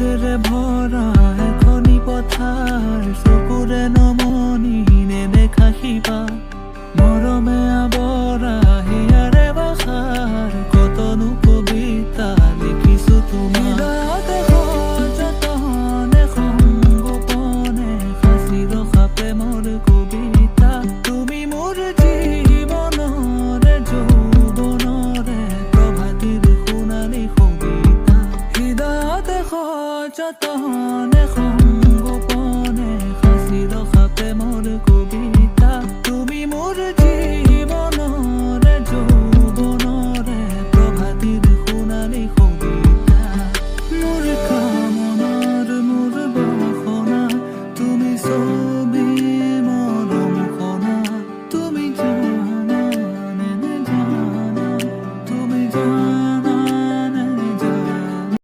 মাজেৰে ভৰা এখনি পথাৰ চকুৰে নমনি নেদেখা শিপা মৰমে আৱৰা হিয়াৰে বাখাৰ কতনো কবিতা লিখিছো তোমাৰ হৃদয়তে সযতনে সংগোপনে সাঁচি ৰখা প্ৰেমৰ কবিতা তুমি মোৰ জীৱনৰে যৌৱনৰে প্ৰভাতিৰ সোণালী কবিতা হৃদয়তে সযতনে